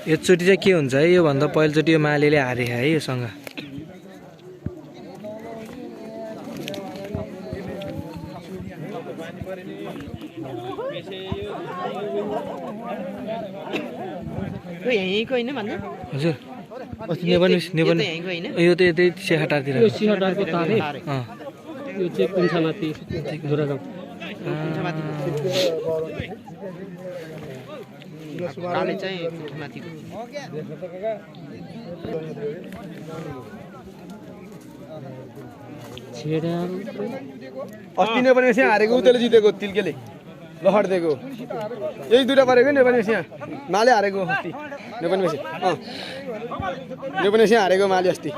एकचोटि चाहिँ के हुन्छ है यो भन्दा पहिलोचोटि यो मालेले हारे है योसँग यहीँको हैन भन्नु हजुर अस्ति नेपाली यो त यतै सिहाटारतिर यो सिहाटारको तारे यो चाहिँ कुन्छामाथि जोरागाउँ काले चाहिँ माथिको छेडा अस्ति नेपाली यहाँ हारेको उतैले जितेको तिल्केले लहर दिएको यही दुईटा परेको नेपाली यहाँ माले हारेको अस्ति नेपाली नेपाली यहाँ हारेको माले अस्ति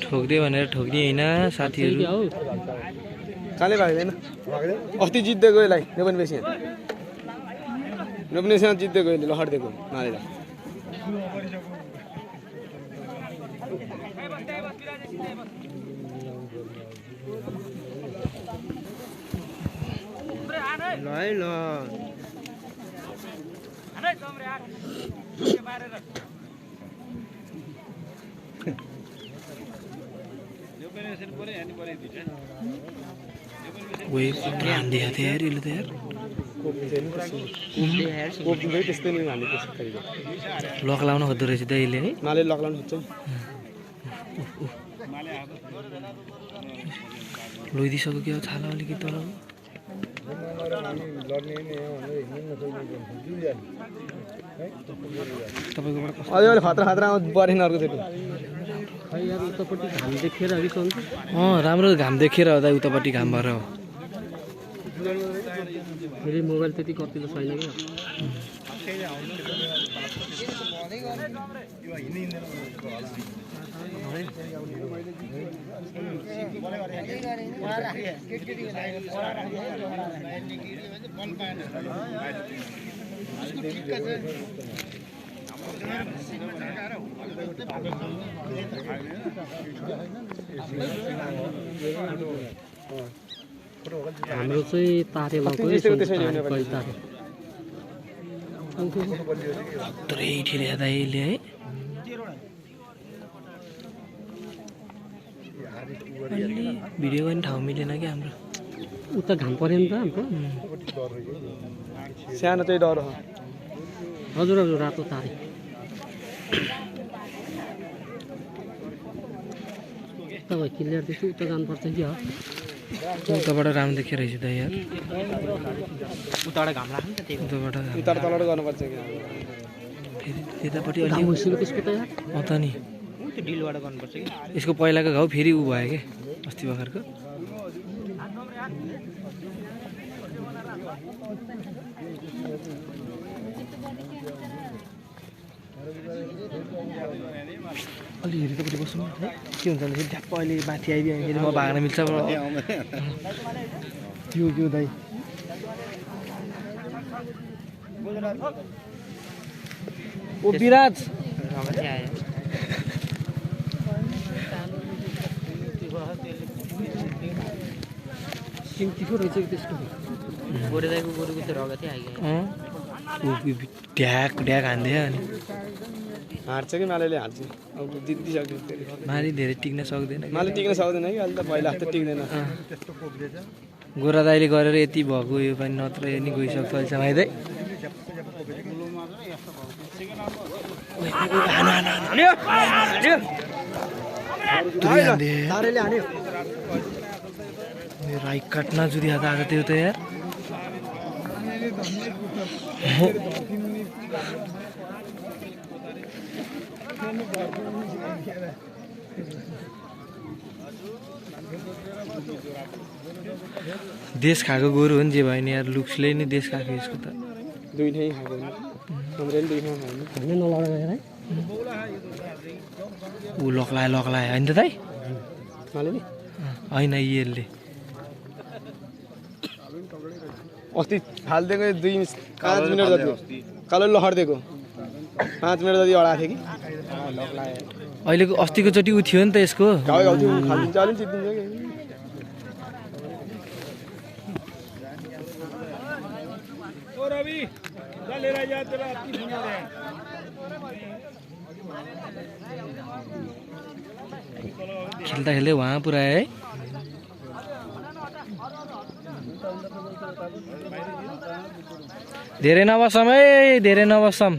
ठोक्दियो भनेर ठोक्ने होइन साथीहरू काले भाग्दैन अस्ति जित्दै गयो यसलाई नेपाली यहाँ नेपाली यहाँ जित्दै गयो लहर दिएको मालेलाई ल है ल वही प्राण दिया था यार ये तो यार त्यस्तै नै हामीले लक लाउन खोज्दो रहेछ त यसले है माले लक लाउनु खोज्छ लोइदिसक्यो क्या छाला अलिकति तल तपाईँकोबाट अझै अहिले खतरा खतरामा बरेन अर्को थियो खै यार उतापट्टि घाम देखेर अलिक अन्त राम्रो घाम देखेर हो त उतापट्टि घाम भएर हो फेरि मोबाइल त्यति कतिलो छैन क्या हाम्रो चाहिँ तारे लगाएको तारे पुरै ठिरेछ त यसले है भिडियो गर्ने ठाउँ मिलेन क्या हाम्रो उता घाम पऱ्यो नि त हाम्रो सानो चाहिँ डर हो हजुर हजुर रातो तारे तपाईँ क्लियर देख्छु उता जानुपर्छ कि हो उताबाट राम्रो देखिरहेको रहेछ त यार उताबाट घाम लाग्छ नि त त्यही उताबाट उतार तलबाट गर्नुपर्छ कि फेरि त्यतापट्टि अलि घाम त्यसको त यार त नि त्यो डिलबाट गर्नुपर्छ कि यसको पहिलाको घाउ फेरि उ भयो क्या अस्ति भर्खरको अलि हेरिँदापट्टि बस्नु है के हुन्छ भने ठ्याप्प अहिले माथि आइदियो भने म भाग्न मिल्छ त्यो दाइ ओ विराज रगतै आयो सिम तिखो रहेछ कि त्यसको गोरे दाइको गोरुको चाहिँ रगतै आइगयो ढ्याक ढ्याक हान्दियो अनि हार्छ कि मालेले हार्छ अब जित्दिसक्यो माली धेरै टिक्न सक्दैन माले टिक्न सक्दैन कि अहिले त पहिला जस्तो टिक्दैन गोरा दाइले गरेर यति भएको यो पनि नत्र यो नि गइसक्छ अहिलेसम्म है राई काट्न जुदी हात आएको त्यो त यार देश खाएको गोरु हो नि जे भयो नि यार लुक्सले नि देश खाएको यसको त दुई ठाउँ खाएको हाम्रो नि दुई ठाउँ खायो हामीले नलगाएर है ऊ लक्लायो होइन त दाइ माले नि होइन यसले अस्ति फालिदिएको 5 मिनट जति कालो लहर दिएको 5 मिनट जति अडा थियो कि अहिलेको अस्तिको चोटि उ थियो नि त यसको गाउँ गाउँ थियो खालिदिन्छ अलि चित्दिन्छ कि खेल्दा खेल्दै उहाँ पुऱ्याए है धेरै नबसम है धेरै नबसम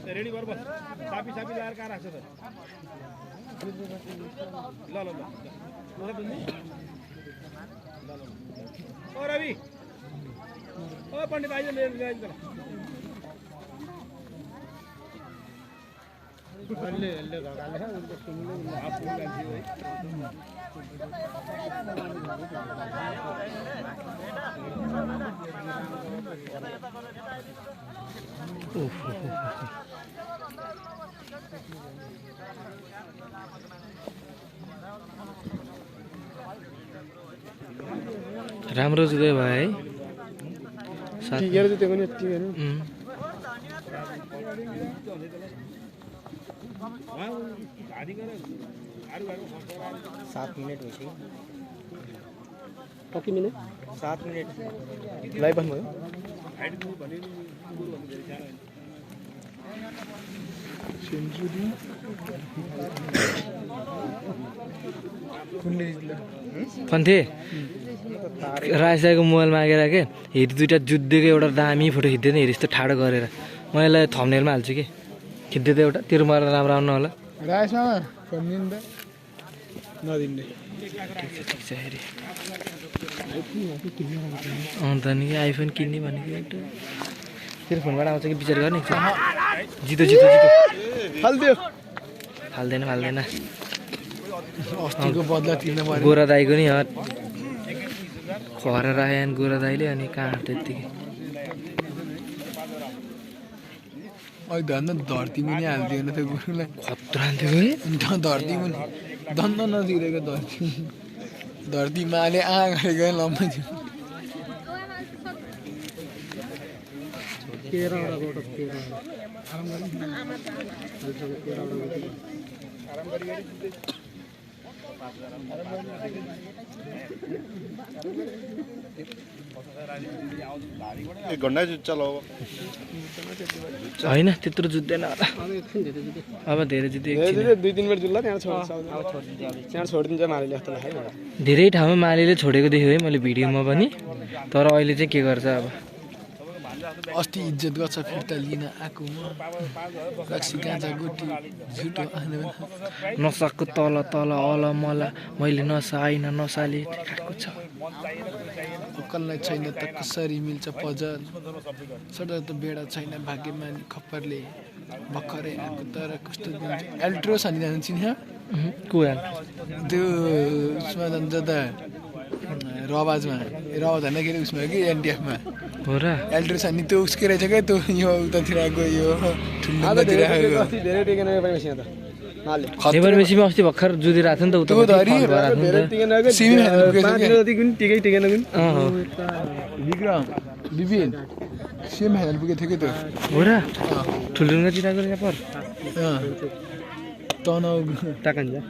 रेडी गर बस सापी सापी ल्याएर कहाँ राख्छ त ल ल ल ओ रवि ओ पण्डित आइज लिएर राम्रो जुत्दै भयो है टिकेर जुतेको नि यति हेर्नु कति मिनट 7 मिनेट लाइभ भन्नु भन्थे राजसाईको मोबाइल मागेर के हेरी दुइटा जुत्देको एउटा दामी फोटो खिच्दै हेरी यस्तो ठाडो गरेर मैले थम्बनेलमा हाल्छु कि खिच्दै त एउटा तेरो मलाई राम्रो आउनु होला राजमा फर्मिँद नदिन्ने अन्त नि आइफोन किन्ने भनेको एउटा तेरो फोनबाट आउँछ कि विचार गर्ने जितो जितो जितो फाल्दियो फाल्दैन फाल्दैन अस्तिको बदला तिर्न पर्यो गोरा दाईको नि खर राखे गोरा दाईले अनि कहाँ त्यत्तिकै अहिले धन्न धरती मुनि हालिदिएन त्यो गुरुलाई खतरा थियो है धरती मुनि धन्न नजिरेको धरती धरतीमा अहिले आँगाले गए लम्बा थियो 1 घण्टा चलाऊ होइन त्यत्रो जुत्दैन होला अब धेरै जुत्दै 2-3 मिनट जुल्ला त्यहाँ छोडिदिन्छ मालिले जस्तो लाग्यो धेरै ठाउँमा मालीले छोडेको देख्यो है मैले भिडियोमा पनि तर अहिले चाहिँ के गर्छ अब अस्ति इज्जत गर्छ फिर्ता लिन आएको म रक्सी गाँजा गुटी झुटो नसाको तल तल अल मला मैले नसाइन नसाले खाएको छ कसलाई छैन त कसरी मिल्छ पजल सडक त बेडा छैन भाग्यमानी खप्परले भर्खरै आएको तर कस्तो दिन्छ एल्ट्रो छ नि जान्छ नि को यार त्यो उसमा जान्छ त रवाजमा रवाज होइन के उसमा कि एनटिएफमा हो र एल्ट्रो छ नि त्यो उसकै रहेछ क्या त्यो यो उतातिरको यो ठुल्डोतिर धेरै टेकेन नेपाल मेसीमा अस्ति भर्खर जुदिरहेको थियो नि त विक्रम विपिन सेम हेर्न पुगेको थियो कि त्यो हो र ठुल्डुङ्गातिरको यहाँ पर तनाउ टाकान्जा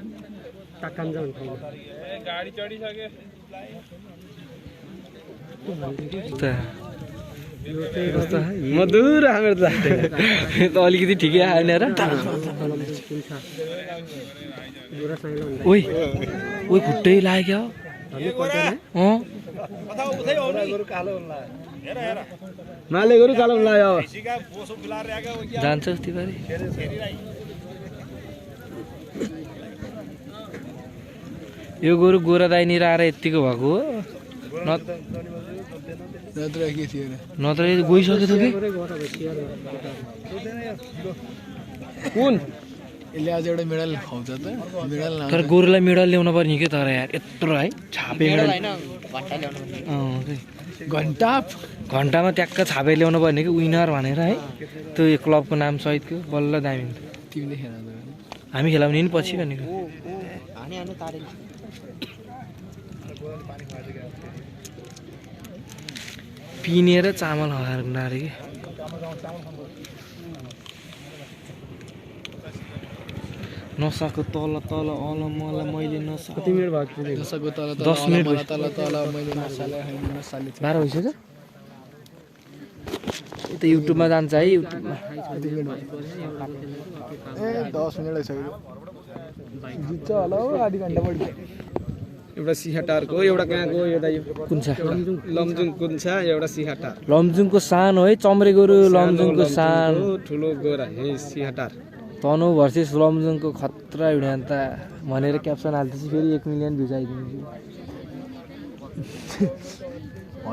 गाडी चढिसके मधुर हाम्रो त अलिकति ठिकै आएन र ओइ ओइ खुट्टै लाग्यो माले गोरु कालो लाग्यो जान्छ अस्ति पारि यो गोरु गोरा दाइनिर आएर यत्तिको भएको हो नत्र के थियो नत्र गइसक्यो त कि कुन यसले आज एउटा मेडल खुवाउँछ त मेडल तर गोरुलाई मेडल ल्याउनु पर्ने के तर यार यत्रो है छापे मेडल घन्टा घन्टामा ट्याक्क छापे ल्याउनु पर्ने कि विनर भनेर है त्यो क्लबको नाम सहितको बल्ल दामी तिमीले खेल हामी खेलाउने नि पछि भनेको पिनेर चामल हराएर कि नसाको तल तल अल मलाई मैले नसा कति मिनट भएको थियो दशको तल 10 मिनेट तल तल मैले नसाले होइन नसाले 12 भइसक्यो यो त युट्युबमा जान्छ है युट्युबमा ए 10 मिनेट भइसक्यो जित्छ होला हो आधी घण्टा बढी एउटा सिहाटारको एउटा कहाँको एउटा यो कुन छ लमजुङ कुन छ एउटा सिहाटार लमजुङको सान हो है चम्रे गोरु लमजुङको सान ठुलो गोरा हे सिहाटार तनु भर्सेस लमजुङको खतरा भिडियो त भनेर क्याप्सन हाल्दैछु फेरि 1 मिलियन भ्युज आइदिन्छु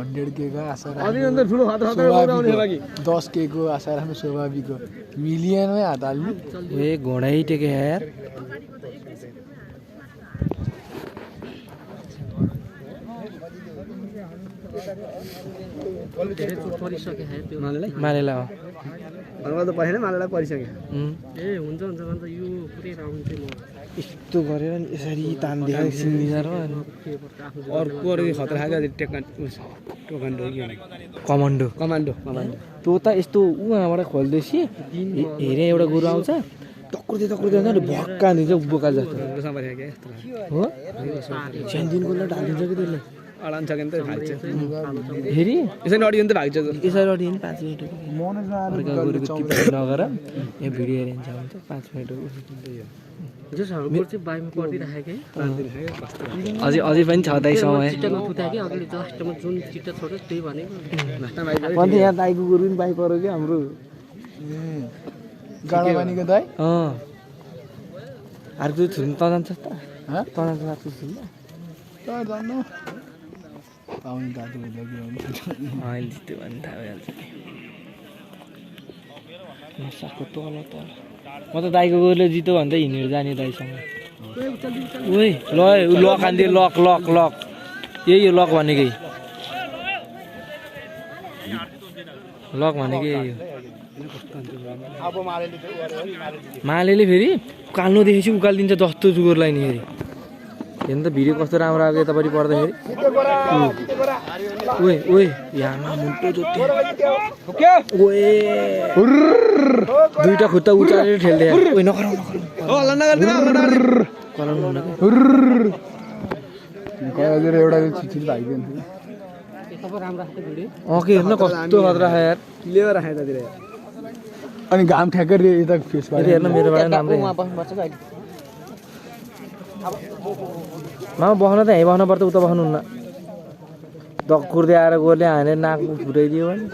100 के को आशा अलि अन्त ठुलो खतरा उडाउने होला कि 10 के को आशा राख्नु स्वाभाविक हो मिलियनमै हात हाल्नु ए घोडै टेके यार धेरै चोट परिसक्यो है त्यो मालेलाई मानेला हो मलाई त परेन मालेलाई परिसक्यो ए हुन्छ हुन्छ भन्छ यो पुरै राउन्ड चाहिँ म यस्तो गरेर नि यसरी तान्दियो सिङ्गिजार हो अर्को खतरा खाएको टोकन्डो कमान्डो कमान्डो त्यो त यस्तो उहाँबाट खोल्दैछ हेरे एउटा गोरु आउँछ टक्कुर्दै अन्त भक्का हानिदिन्छ बोका जस्तो हो सानदिनको ढालिदिन्छ कि त्यसले अडान छ कि त भाग्छ फेरि यसरी अडियो त भाग्छ यसरी अडियो नि 5 मिनट अर्का गोरुको टिप्पणी नगर यहाँ भिडियो हेरिन्छ हुन्छ 5 मिनट जस हाम्रो चाहिँ बाइकमा पढिराखेको अझै पनि छ दाइ समय चिट्टा नफुटायो कि अगाडि लास्टमा जुन चिट्टा छोड्यो त्यही भनेको भन्थे यहाँ दाइको गोरु पनि बाइक पऱ्यो कि हाम्रो गाडा बानीको दाइ अर्को छुनु त जान्छ त जान्छ अर्को छुनु त जान्नु पाउने दाजु अहिले जित्यो भने थाहा भइहाल्छ नसाको तल तल म त दाइको गोरुले जित्यो भन्दै हिँडेर जाने दाइसँग ओइ ल लक हान्दियो लक लक लक यही हो लक भनेकै लक भनेकै यही हो मालेले फेरि उकाल्नु देखेपछि उकालिदिन्छ जस्तो जुगोरलाई नि फेरि हेर्नु त भिडियो कस्तो राम्रो आएको यतापट्टि पर्दाखेरि ओए ओए यहाँ मुन्टो जोत्यो ओए दुईटा खुट्टा उचालेर ठेल्दै ओए नखराउ एउटा चिचिर भागिदियो के हेर्नु कस्तो खतरा छ यार लिएर राखेको त अनि घाम ठ्याक्कै यता फेस हेर्नु मेरोबाट राम्रै मामा बस्न त यहीँ बस्नुपर्छ उता बस्नुहुन्न दक्कुर्दै आएर गोरले हानेर नाक फुटाइदियो भने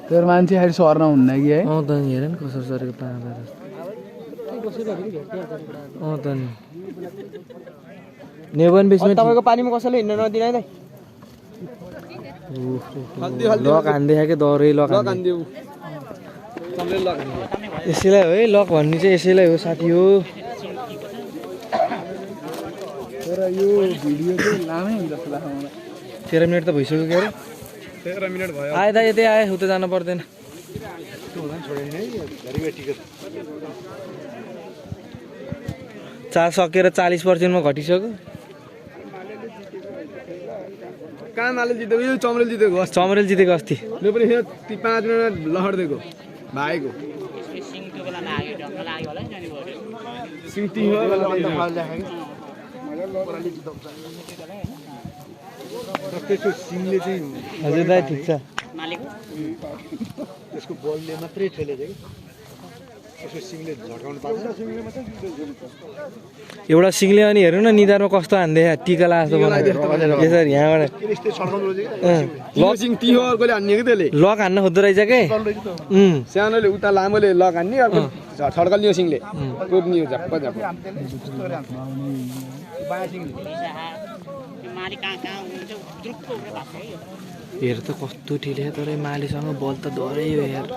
तर मान्छे अहिले सर्न हुन्न कि है त नि हेर नि कसरी सरेको पाँदा त नि नेबन बेसमा तपाईँको पानीमा कसैले हिँड्न नदिने है लक हान्दै के दरै लक यसैलाई हो है लक भन्ने चाहिँ यसैलाई हो साथी हो तर यो भिडियो चाहिँ लामै हुन्छ जस्तो लाग्छ मलाई 13 मिनट त भइसक्यो के अरे 13 मिनट भयो आए त यतै आए उता जानु पर्दैन चार सकेर 40% मा घटिसक्यो कहाँ माले जितेको यो चम्रेल जितेको चमरेल जितेको अस्ति यो पनि 5 मिनट लहर्दिएको भाइको सिङ्ती हो त्यसको सिङले चाहिँ हजुर दाइ ठिक छ त्यसको बलले मात्रै ठेलेछ कि त्यसको सिङले झटाउनु पार्छ एउटा सिङले अनि हेर्नु न निधारमा कस्तो हान्दै टिका लास्तो बनायो यसरी यहाँबाट लक सिङ्ती हो अर्कोले हान्ने कि त्यसले लक हान्न खोज्दो रहेछ के सानोले उता लामोले लक हान्ने अर्को छड्कल्ने सिङले कोप्ने झप्प झप्प हेर त कस्तो ठिले तर मालीसँग बल त डरै हो यार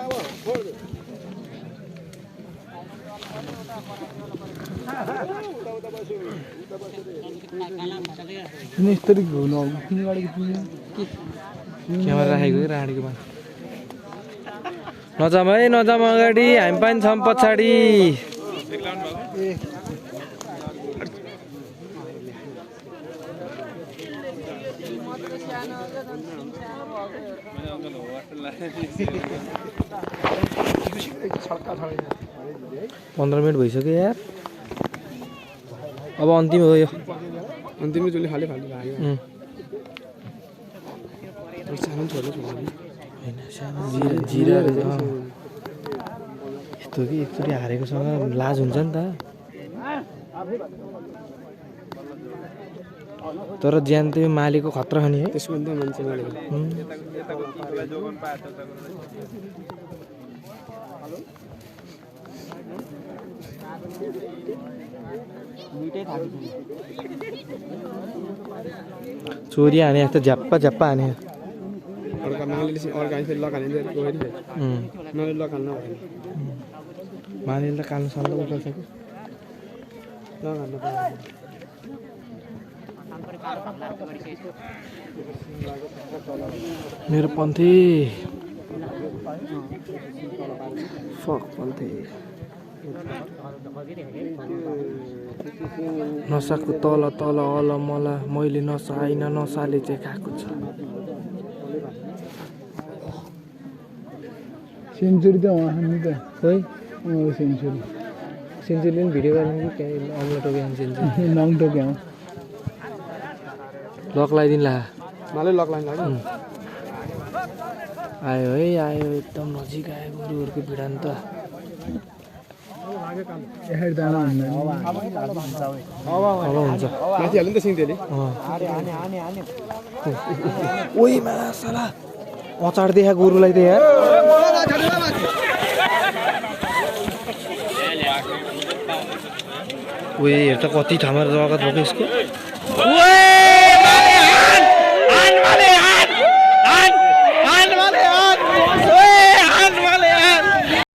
क्यामेरा राखेको कि राडीको मा नजाम है नजाम अगाडि हामी पनि छौँ पछाडि पन्ध्र मिनट भइसक्यो यार अब अन्तिम हो यो अन्तिममा जसले खाले फाल्नु लाग्यो सानो छोड्नु होइन सानो जिरा रहेछ यस्तो कि एकचोटि हारेकोसँग लाज हुन्छ नि त तर ज्यान त मालीको खतरा हो नि है त्यसको अन्त मान्छे मारेको चोरी हाने जस्तो झ्याप्पा झ्याप्पा हाने अर्का माले अर्का फेरि लगाने गयो नि नले लगाउन भएन मानेले त कालो सल्लो उठाउँछ कि लगाउन मेरो पन्थे फक पन्थे नसाको तल तल अल मला मैले नसाइन नसाले चाहिँ खाएको छ सेन्चुरी त उहाँ नि त खोइ सेन्चुरी सेन्चुरीले पनि भिडियो गर्नु कि अम्लो टोक्यो सेन्चुरी नङ टोक्या लक लगाइदिनु ला माले लगाउन लाग्यो आयो है आयो एकदम नजिक आयो गोरुहरूको भिडान त हेड दाना हुँदैन अब हुन्छ माथि हाल्नु नि त सिङतेले ओइ मासला अचार देखा गोरुलाई त यार ओए हेर त कति ठाउँमा रगत भएको यसको ओए